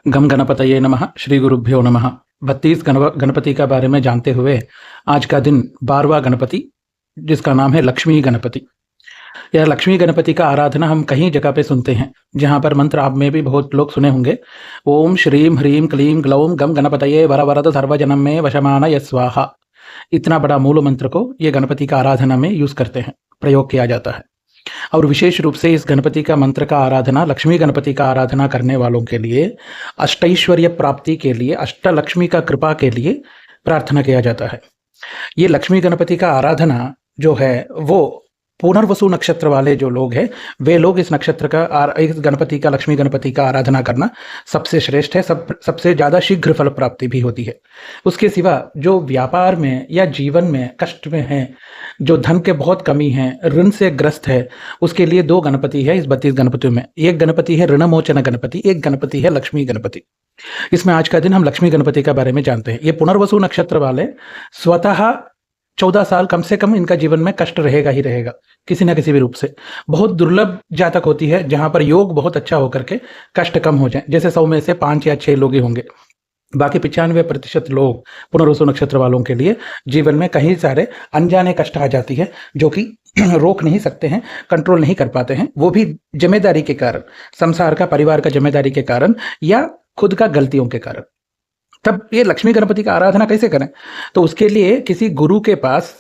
गम गणपतये नमः। श्री गुरुभ्यो नमः। 32 गणपति का बारे में जानते हुए आज का दिन 12वां गणपति, जिसका नाम है लक्ष्मी गणपति। यह लक्ष्मी गणपति का आराधना हम कहीं जगह पे सुनते हैं, जहाँ पर मंत्र आप में भी बहुत लोग सुने होंगे। ओम श्रीम ह्रीम क्लीम ग्लौम गम गणपतये वर वरद सर्वजनम में वशमानय स्वाहा। इतना बड़ा मूल मंत्र को ये गणपति का आराधना में यूज करते हैं, प्रयोग किया जाता है। और विशेष रूप से इस गणपति का मंत्र का आराधना, लक्ष्मी गणपति का आराधना करने वालों के लिए अष्टैश्वर्य प्राप्ति के लिए, अष्टलक्ष्मी का कृपा के लिए प्रार्थना किया जाता है। ये लक्ष्मी गणपति का आराधना जो है वो पुनर्वसु नक्षत्र वाले जो लोग हैं, वे लोग इस नक्षत्र का, इस गणपति का, लक्ष्मी गणपति का आराधना करना सबसे श्रेष्ठ है। सबसे ज़्यादा शीघ्र फल प्राप्ति भी होती है। उसके सिवा जो व्यापार में या जीवन में कष्ट में है, जो धन के बहुत कमी है, ऋण से ग्रस्त है, उसके लिए दो गणपति है इस 32 गणपतियों में। एक गणपति है ऋणमोचन गणपति, एक गणपति है लक्ष्मी गणपति। इसमें आज का दिन हम लक्ष्मी गणपति के बारे में जानते हैं। ये पुनर्वसु नक्षत्र वाले स्वतः 14 साल कम से कम इनका जीवन में कष्ट रहेगा ही रहेगा, किसी न किसी भी रूप से। बहुत दुर्लभ जातक होती है जहां पर योग बहुत अच्छा होकर के कष्ट कम हो जाए। जैसे 100 में से 5 या 6 लोग ही होंगे। बाकी 95% लोग पुनर्वसु नक्षत्र वालों के लिए जीवन में कहीं सारे अनजाने कष्ट आ जाती है, जो कि रोक नहीं सकते हैं, कंट्रोल नहीं कर पाते हैं। वो भी जिम्मेदारी के कारण, संसार का, परिवार का जिम्मेदारी के कारण या खुद का गलतियों के कारण। तब ये लक्ष्मी गणपति का आराधना कैसे करें? तो उसके लिए किसी गुरु के पास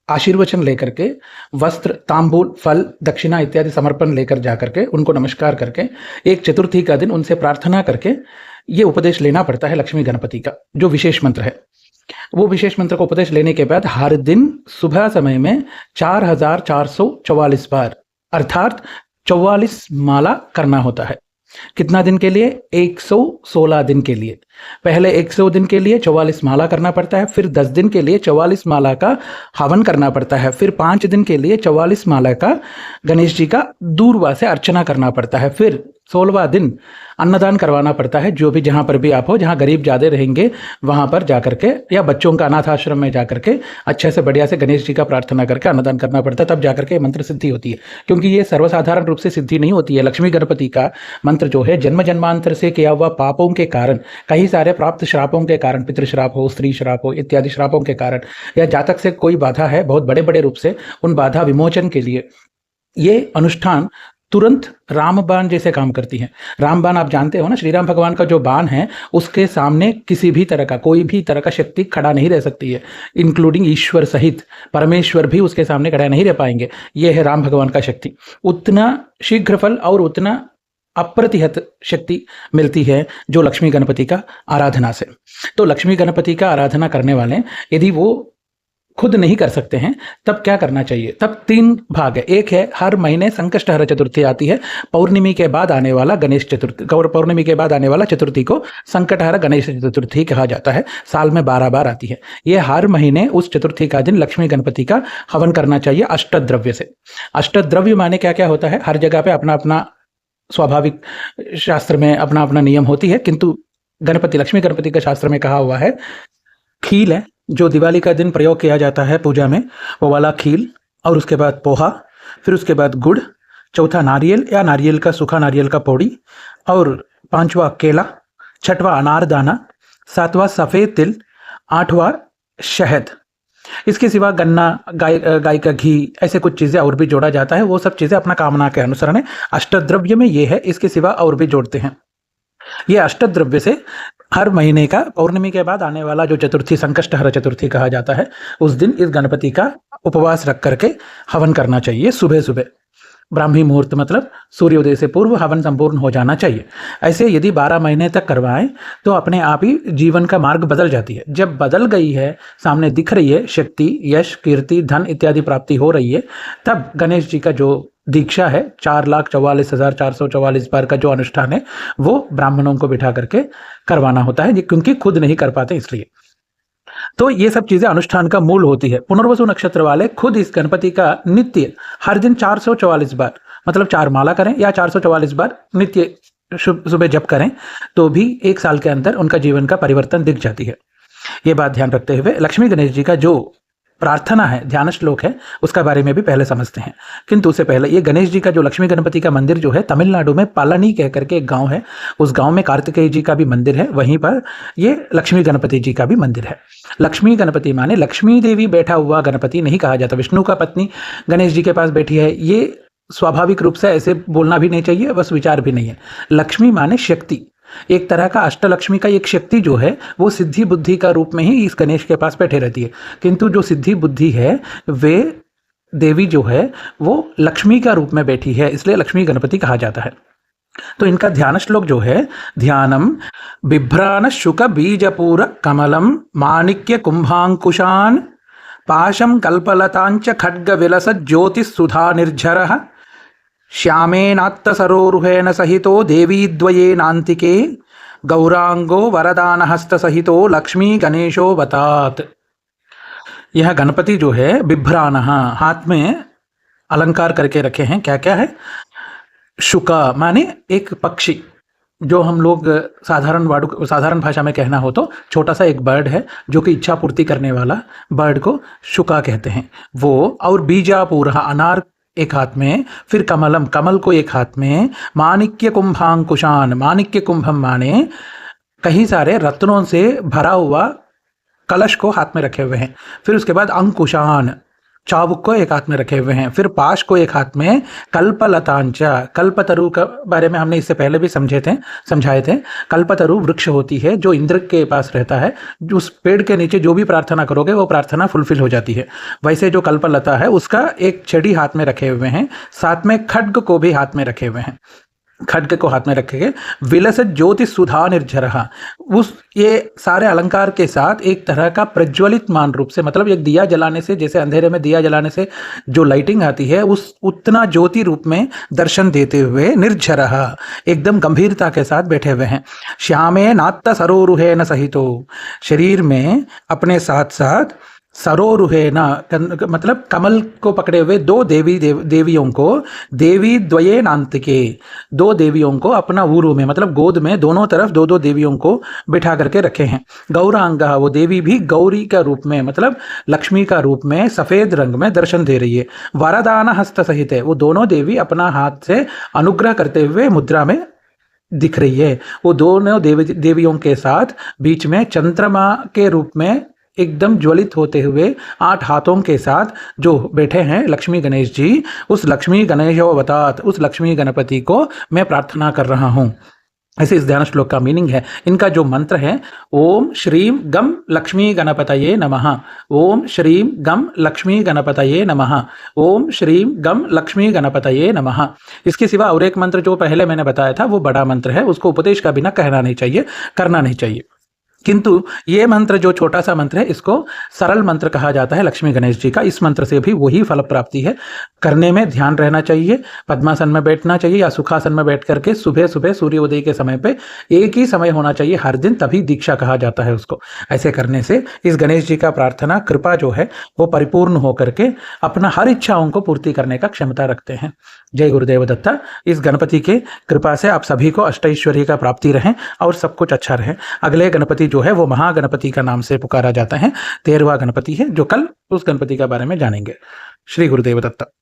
आशीर्वचन लेकर के, वस्त्र, तांबूल, फल, दक्षिणा इत्यादि समर्पण लेकर जाकर के, उनको नमस्कार करके, एक चतुर्थी का दिन उनसे प्रार्थना करके ये उपदेश लेना पड़ता है लक्ष्मी गणपति का, जो विशेष मंत्र है। वो विशेष मंत्र को उपदेश लेने के बाद हर दिन सुबह समय में 4444 बार अर्थात 44 माला करना होता है। कितना दिन के लिए? 116 दिन के लिए। पहले 100 दिन के लिए 44 माला करना पड़ता है, फिर 10 दिन के लिए 44 माला का हवन करना पड़ता है, फिर 5 दिन के लिए 44 माला का गणेश जी का दूरवा से अर्चना करना पड़ता है, फिर 16वां दिन अन्नदान करवाना पड़ता है। जो भी, जहाँ पर भी आप हो, जहाँ गरीब ज़्यादा रहेंगे वहाँ पर जाकर के, या बच्चों का अनाथ आश्रम में जाकर के अच्छे से बढ़िया से गणेश जी का प्रार्थना करके अन्नदान करना पड़ता है। तब जाकर के मंत्र सिद्धि होती है, क्योंकि ये सर्वसाधारण रूप से सिद्धि नहीं होती है। लक्ष्मी गणपति का मंत्र जो है जन्म जन्मांतर से किया हुआ पापों के कारण, कई सारे प्राप्त श्रापों के कारण, पितृश्राप हो, स्त्री श्राप हो इत्यादि श्रापों के कारण, या जातक से कोई बाधा है बहुत बड़े बड़े रूप से, उन बाधा विमोचन के लिए ये अनुष्ठान तुरंत रामबाण जैसे काम करती है। रामबाण आप जानते हो ना, श्री राम भगवान का जो बाण है, उसके सामने किसी भी तरह का, कोई भी तरह का शक्ति खड़ा नहीं रह सकती है, इंक्लूडिंग ईश्वर सहित परमेश्वर भी उसके सामने खड़ा नहीं रह पाएंगे। यह है राम भगवान का शक्ति। उतना शीघ्र फल और उतना अप्रतिहत शक्ति मिलती है जो लक्ष्मी गणपति का आराधना से। तो लक्ष्मी गणपति का आराधना करने वाले यदि वो खुद नहीं कर सकते हैं, तब क्या करना चाहिए? तब 3 भाग है। एक है, हर महीने संकष्टहर चतुर्थी आती है, पौर्णिमी के बाद आने वाला गणेश चतुर्थी, पौर्णिमी के बाद आने वाला चतुर्थी को संकटहर गणेश चतुर्थी कहा जाता है। साल में 12 बार आती है। ये हर महीने उस चतुर्थी का दिन लक्ष्मी गणपति का हवन करना चाहिए अष्टद्रव्य से। अष्टद्रव्य माने क्या क्या होता है? हर जगह पे अपना अपना स्वाभाविक शास्त्र में अपना अपना नियम होती है, किंतु गणपति, लक्ष्मी गणपति का शास्त्र में कहा हुआ है, खील है जो दिवाली का दिन प्रयोग किया जाता है पूजा में, वो वाला खील, और उसके बाद पोहा, फिर उसके बाद गुड़, चौथा नारियल या नारियल का, सूखा नारियल का पौड़ी, और 5वां केला, 6वां अनारदाना, 7वां सफ़ेद तिल, 8वां शहद। इसके सिवा गन्ना, गाय का घी, ऐसे कुछ चीज़ें और भी जोड़ा जाता है। वो सब चीज़ें अपना कामना के अनुसार है। अष्टद्रव्य में ये है, इसके सिवा और भी जोड़ते हैं। ये अष्टद्रव्य से हर महीने का पौर्णिमी के बाद आने वाला जो चतुर्थी, संकष्टहर चतुर्थी कहा जाता है, उस दिन इस गणपति का उपवास रख करके हवन करना चाहिए। सुबह सुबह ब्राह्मी मुहूर्त, मतलब सूर्योदय से पूर्व हवन संपूर्ण हो जाना चाहिए। ऐसे यदि 12 महीने तक करवाएं तो अपने आप ही जीवन का मार्ग बदल जाती है। जब बदल गई है, सामने दिख रही है शक्ति, यश, कीर्ति, धन इत्यादि प्राप्ति हो रही है, तब गणेश जी का जो दीक्षा है, 4,44,444 बार का जो अनुष्ठान है, वो ब्राह्मणों को बिठा करके करवाना होता है, क्योंकि खुद नहीं कर पाते इसलिए। तो ये सब चीजें अनुष्ठान का मूल होती है। पुनर्वसु नक्षत्र वाले खुद इस गणपति का नित्य हर दिन 444 बार, मतलब 4 माला करें या 444 बार नित्य सुबह जप करें, तो भी 1 साल के अंदर उनका जीवन का परिवर्तन दिख जाती है। ये बात ध्यान रखते हुए लक्ष्मी गणेश जी का जो प्रार्थना है, ध्यान श्लोक है, उसका बारे में भी पहले समझते हैं। किंतु उससे पहले ये गणेश जी का जो लक्ष्मी गणपति का मंदिर जो है तमिलनाडु में पालनी कह करके एक गांव है, उस गांव में कार्तिकेय जी का भी मंदिर है, वहीं पर ये लक्ष्मी गणपति जी का भी मंदिर है। लक्ष्मी गणपति माने लक्ष्मी देवी बैठा हुआ गणपति नहीं कहा जाता। विष्णु का पत्नी गणेश जी के पास बैठी है, ये स्वाभाविक रूप से ऐसे बोलना भी नहीं चाहिए, बस विचार भी नहीं है। लक्ष्मी माने शक्ति, एक तरह का अष्टलक्ष्मी का एक शक्ति जो है वो सिद्धि बुद्धि का रूप में ही इस गणेश के पास बैठे रहती है। किंतु जो सिद्धि बुद्धि है वे देवी जो है वो लक्ष्मी का रूप में बैठी है, इसलिए लक्ष्मी गणपति कहा जाता है। तो इनका ध्यान श्लोक जो है, ध्यानम बिभ्रान शुक बीजपूर कमलम माणिक्य कुंभांकुशान पाशम कल्पलतांच खड्ग विलस ज्योतिषुधा निर्झरः श्यामेनात्त सरोरुहेण सहितो देवीद्वयेनान्तिके गौरांगो वरदानहस्त सहितो लक्ष्मी गणेशो वतात। यह गणपति जो है बिभ्रान, हाथ में अलंकार करके रखे हैं। क्या क्या है? शुका माने एक पक्षी, जो हम लोग साधारण भाषा में कहना हो तो छोटा सा एक बर्ड है जो कि इच्छा पूर्ति करने वाला बर्ड को शुका कहते हैं वो। और बीजापूर, अनार एक हाथ में, फिर कमलम, कमल को एक हाथ में, माणिक्य कुंभांकुशान, माणिक्य कुंभम माने कई सारे रत्नों से भरा हुआ कलश को हाथ में रखे हुए हैं। फिर उसके बाद अंकुशान, चाबुक को एक हाथ में रखे हुए हैं। फिर पाश को एक हाथ में, कल्पलतांचा, कल्पतरु के बारे में हमने इससे पहले भी समझाए थे। कल्पतरु वृक्ष होती है जो इंद्र के पास रहता है, उस पेड़ के नीचे जो भी प्रार्थना करोगे वो प्रार्थना फुलफिल हो जाती है। वैसे जो कल्पलता है उसका एक छड़ी हाथ में रखे हुए हैं, साथ में खड्ग को भी हाथ में रखे हुए हैं। खड्ग को हाथ में रखेंगे। विलस ज्योति सुधा निर्झरः, उस ये सारे अलंकार के साथ एक तरह का प्रज्वलित मान रूप से, मतलब एक दिया जलाने से, जैसे अंधेरे में दिया जलाने से जो लाइटिंग आती है उस उतना ज्योति रूप में दर्शन देते हुए निर्झरः, एकदम गंभीरता के साथ बैठे हुए हैं। श्यामे नात्त सरोरुहेन सहितो, शरीर में अपने साथ साथ सरोरुहेन मतलब कमल को पकड़े हुए दो देवियों को, देवी द्वयेनान्तिके, दो देवियों को अपना ऊरू में मतलब गोद में दोनों तरफ दो दो देवियों को बिठा करके रखे हैं। गौरांगा, वो देवी भी गौरी का रूप में मतलब लक्ष्मी का रूप में सफेद रंग में दर्शन दे रही है। वरदान हस्त सहित है, वो दोनों देवी अपना हाथ से अनुग्रह करते हुए मुद्रा में दिख रही है। वो दोनों देवियों के साथ बीच में चंद्रमा के रूप में एकदम ज्वलित होते हुए 8 हाथों के साथ जो बैठे हैं लक्ष्मी गणेश जी, उस लक्ष्मी गणेश अवतात, उस लक्ष्मी गणपति को मैं प्रार्थना कर रहा हूँ। ऐसे इस ध्यान श्लोक का मीनिंग है। इनका जो मंत्र है, ओम श्रीम गम लक्ष्मी गणपतये नमः, ओम श्रीम गम लक्ष्मी गणपतये नमः, ओम श्रीम गम लक्ष्मी गणपतये नमः। इसके सिवा और एक मंत्र जो पहले मैंने बताया था वो बड़ा मंत्र है, उसको उपदेश का बिना कहना नहीं चाहिए, करना नहीं चाहिए। किंतु ये मंत्र जो छोटा सा मंत्र है इसको सरल मंत्र कहा जाता है लक्ष्मी गणेश जी का। इस मंत्र से भी वही फल प्राप्ति है। करने में ध्यान रहना चाहिए, पद्मासन में बैठना चाहिए या सुखासन में बैठ करके सुबह सुबह सूर्योदय के समय पे एक ही समय होना चाहिए हर दिन, तभी दीक्षा कहा जाता है उसको। ऐसे करने से इस गणेश जी का प्रार्थना कृपा जो है वो परिपूर्ण होकर के अपना हर इच्छाओं को पूर्ति करने का क्षमता रखते हैं। जय गुरुदेव दत्ता। इस गणपति के कृपा से आप सभी को अष्टैश्वर्य का प्राप्ति रहे और सब कुछ अच्छा रहे। अगले गणपति जो है वो महागणपति का नाम से पुकारा जाता है, 13वां गणपति है जो कल उस गणपति के बारे में जानेंगे। श्री गुरुदेव दत्ता।